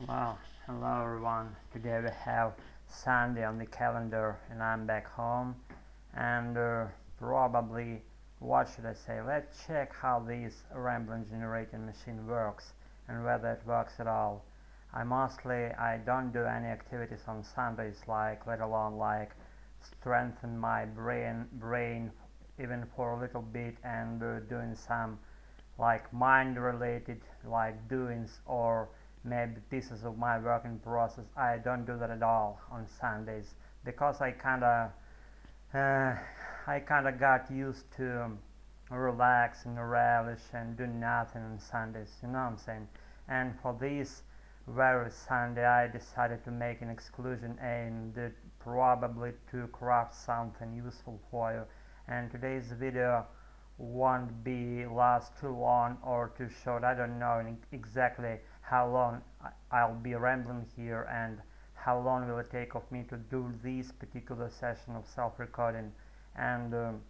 Well, hello everyone. Today we have Sunday on the calendar and I'm back home and probably, what should I say, let's check how this rambling generating machine works and whether it works at all. I don't do any activities on Sundays, like let alone like strengthen my brain even for a little bit and doing some like mind related like doings or maybe pieces of my working process. I don't do that at all on Sundays because uh, I kinda got used to relax and relish and do nothing on Sundays, you know what I'm saying? And for this very Sunday I decided to make an exclusion and probably to craft something useful for you. And today's video won't be last too long or too short. I don't know exactly how long I'll be rambling here and how long will it take of me to do this particular session of self-recording. And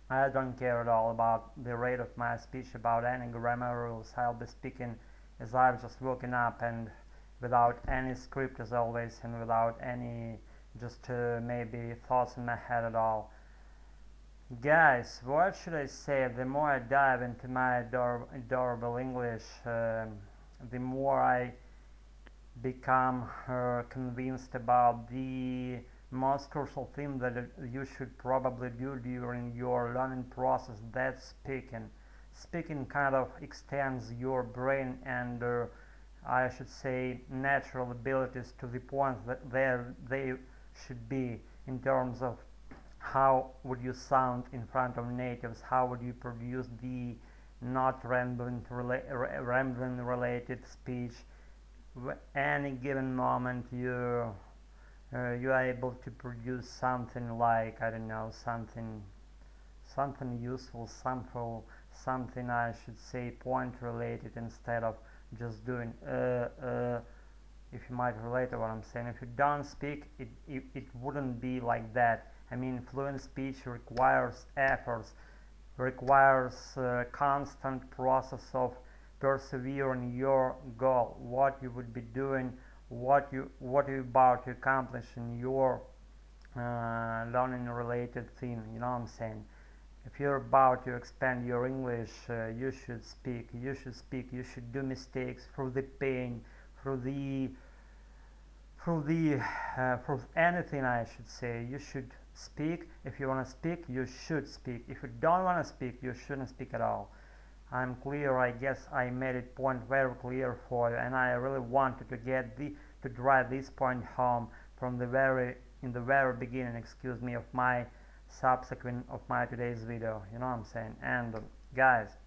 I don't care at all about the rate of my speech, about any grammar rules. I'll be speaking as I've just woken up and without any script as always and without any just maybe thoughts in my head at all. Guys, what should I say? The more I dive into my adorable English, the more I become convinced about the most crucial thing that you should probably do during your learning process. That's speaking. Speaking kind of extends your brain and I should say natural abilities to the point that they should be in terms of how would you sound in front of natives, how would you produce the not rambling related speech. Any given moment you are able to produce something like, I don't know, something useful, something I should say point related instead of just doing if you might relate to what I'm saying. If you don't speak, it wouldn't be like that. I mean, fluent speech requires efforts, requires constant process of persevering your goal, what you would be doing, what you're about to accomplish in your learning related thing. You know what I'm saying? If you're about to expand your English, you should speak. You should speak. You should do mistakes through the pain, through the for anything I should say. You should speak. If you want to speak, you should speak. If you don't want to speak, you shouldn't speak at all. I'm clear. I guess I made it point very clear for you, and I really wanted to to drive this point home from the very beginning, excuse me, of my today's video. You know what I'm saying? And guys,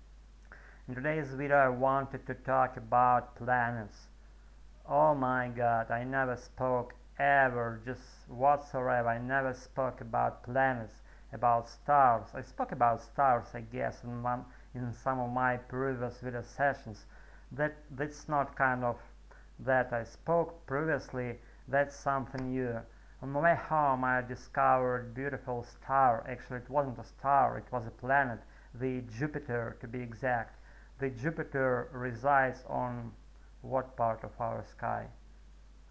in today's video I wanted to talk about planets. Oh my god, I never spoke ever, just whatsoever. I never spoke about planets, about stars. I spoke about stars, I guess, in some of my previous video sessions. That's not kind of that I spoke previously. That's something new. On my way home, I discovered beautiful star. Actually, it wasn't a star; it was a planet, the Jupiter, to be exact. The Jupiter resides on what part of our sky?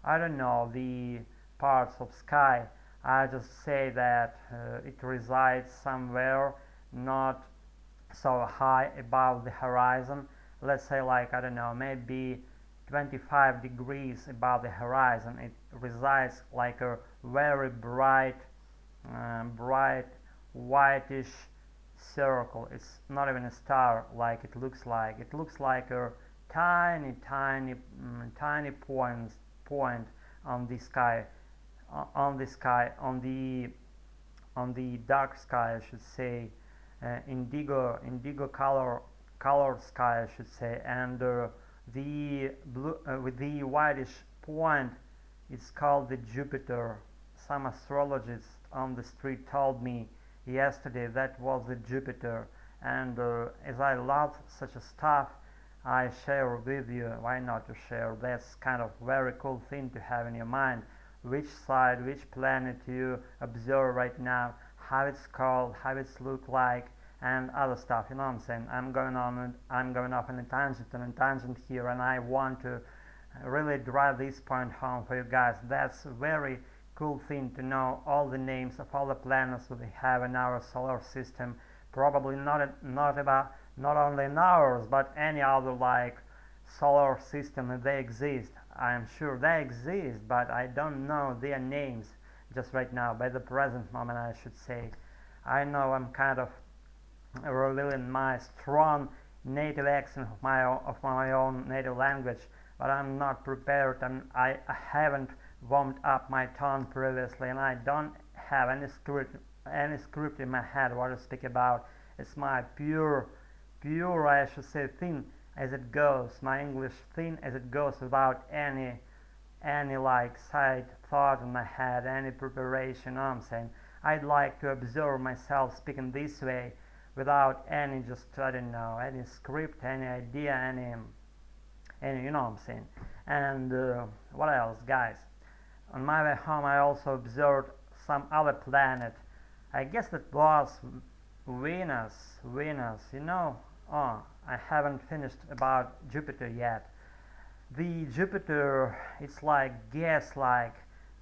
I don't know the parts of sky. I just say that it resides somewhere not so high above the horizon. Let's say, like, I don't know, maybe 25 degrees above the horizon. It resides like a very bright whitish circle. It's not even a star like it looks like. It looks like a tiny point on the sky, on the dark sky, I should say, indigo colored sky, I should say, and the blue with the whitish point, it's called the Jupiter. Some astrologist on the street told me yesterday that was the Jupiter, and as I love such a stuff, I share with you. Why not to share? That's kind of very cool thing to have in your mind. Which side, which planet you observe right now, how it's called, how it's look like, and other stuff. You know what I'm saying? I'm going off on a tangent here, and I want to really drive this point home for you guys. That's a very cool thing to know all the names of all the planets we have in our solar system. Probably not only in ours, but any other like solar system if they exist. I'm sure they exist, but I don't know their names just right now. By the present moment, I should say. I know I'm kind of revealing my strong native accent of my own native language, but I'm not prepared and I haven't warmed up my tongue previously, and I don't have any script in my head what to speak about. It's my pure I should say thin as it goes, my English thin as it goes, without any like side thought in my head, any preparation. You know what I'm saying? I'd like to observe myself speaking this way without any, just I don't know, any script, any idea, any, you know what I'm saying. And what else, guys? On my way home, I also observed some other planet. I guess that was Venus. Venus, you know. Oh, I haven't finished about Jupiter yet. The Jupiter, it's like gas-like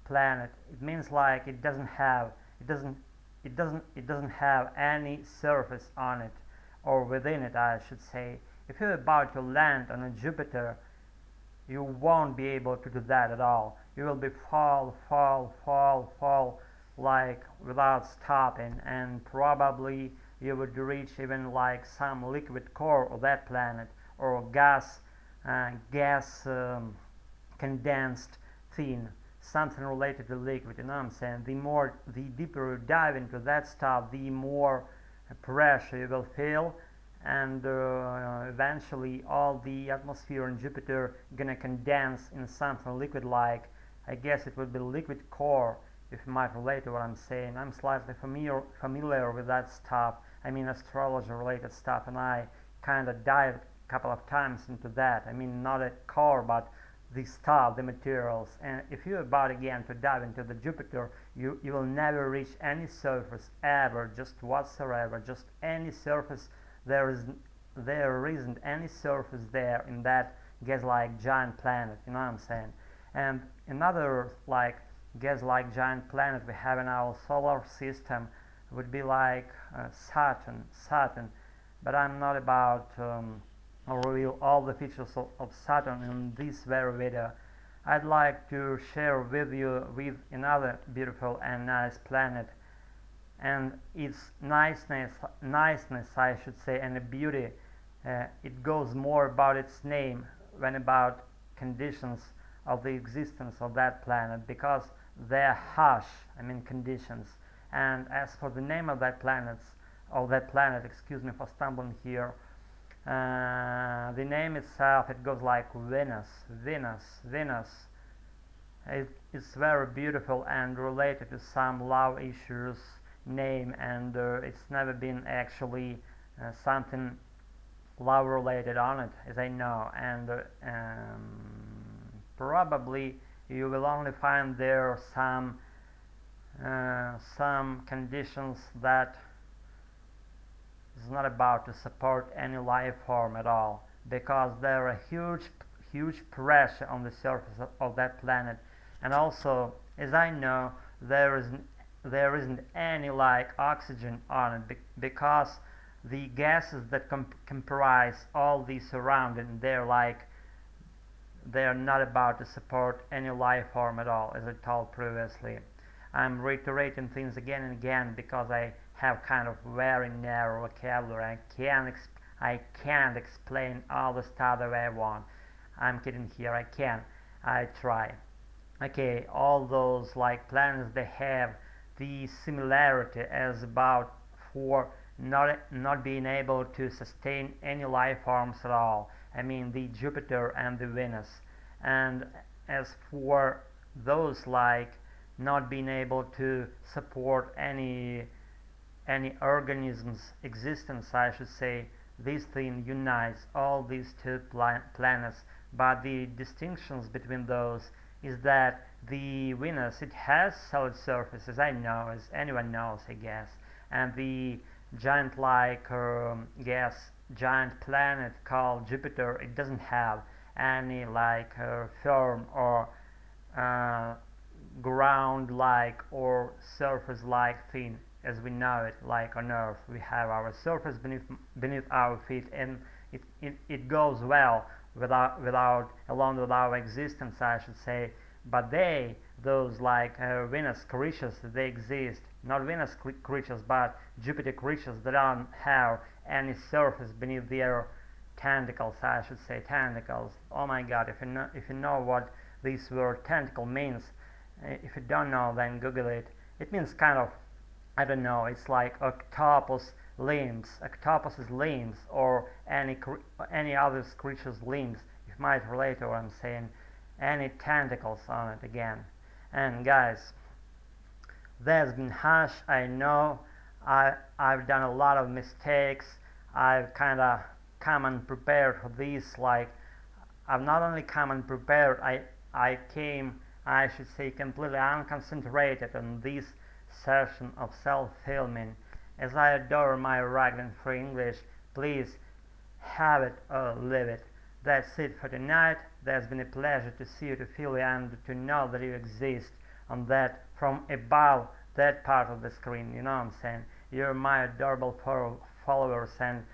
planet. It means like it doesn't, it doesn't have any surface on it, or within it, I should say. If you're about to land on a Jupiter, you won't be able to do that at all. You will be fall like without stopping, and probably you would reach even like some liquid core of that planet, or gas condensed thing, something related to liquid. You know what I'm saying? The deeper you dive into that stuff, the more pressure you will feel, and eventually all the atmosphere in Jupiter gonna condense in something liquid like, I guess it would be liquid core, if you might relate to what I'm saying. I'm slightly familiar with that stuff. I mean astrology related stuff, and I kind of dived a couple of times into that. I mean not a core, but the stuff, the materials. And if you're about again to dive into the Jupiter, you will never reach any surface ever, just whatsoever, just any surface. There isn't any surface there in that gas-like giant planet. You know what I'm saying? And another like gas-like giant planet we have in our solar system would be like Saturn. But I'm not about reveal all the features of Saturn in this very video. I'd like to share with you with another beautiful and nice planet, and its niceness I should say, and the beauty. It goes more about its name than about conditions of the existence of that planet, because they're harsh, I mean conditions. And as for the name of that planet, excuse me for stumbling here, the name itself, it goes like Venus. It's very beautiful and related to some love issues name, and it's never been actually something love related on it, as I know. And probably you will only find there some conditions that is not about to support any life form at all, because there are huge pressure on the surface of that planet. And also, as I know, there isn't any like oxygen on it, because the gases that comprise all the surrounding, they're not about to support any life form at all, as I told previously. I'm reiterating things again and again because I have kind of very narrow vocabulary. I can't explain all the stuff the way I want. I'm kidding here. I try. Okay, all those like planets, they have the similarity as about for not being able to sustain any life forms at all. I mean the Jupiter and the Venus. And as for those like not being able to support any organism's existence, I should say, this thing unites all these two planets. But the distinctions between those is that the Venus, it has solid surface, as I know, as anyone knows, I guess, and the giant-like gas giant planet called Jupiter, it doesn't have. any like firm or ground-like or surface-like thing as we know it, like on Earth. We have our surface beneath our feet, and it goes well along with our existence, I should say. But those like Venus creatures, they exist. Not Venus creatures, but Jupiter creatures that don't have any surface beneath their tentacles, I should say, tentacles. Oh my God! If you know what this word tentacle means, if you don't know, then Google it. It means kind of, I don't know. It's like octopus octopus's limbs, or any other creature's limbs. You might relate to what I'm saying. Any tentacles on it again. And guys, that's been harsh. I know. I've done a lot of mistakes. I've kind of come unprepared for this. Like, I've not only come unprepared. I came, I should say, completely unconcentrated on this session of self-filming. As I adore my rugged and free English, please have it or leave it. That's it for tonight. There's been a pleasure to see you, to feel you, and to know that you exist on that, from above that part of the screen. You know what I'm saying? You're my adorable followers and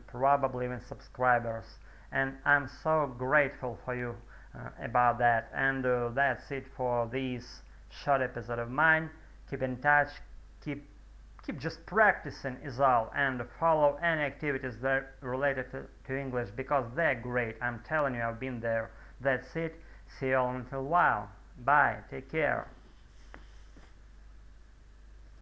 probably even subscribers. And I'm so grateful for you about that. And that's it for this short episode of mine. Keep in touch. Keep just practicing is all, and follow any activities that are related to English, because they're great. I'm telling you, I've been there. That's it. See you all in a while. Bye. Take care.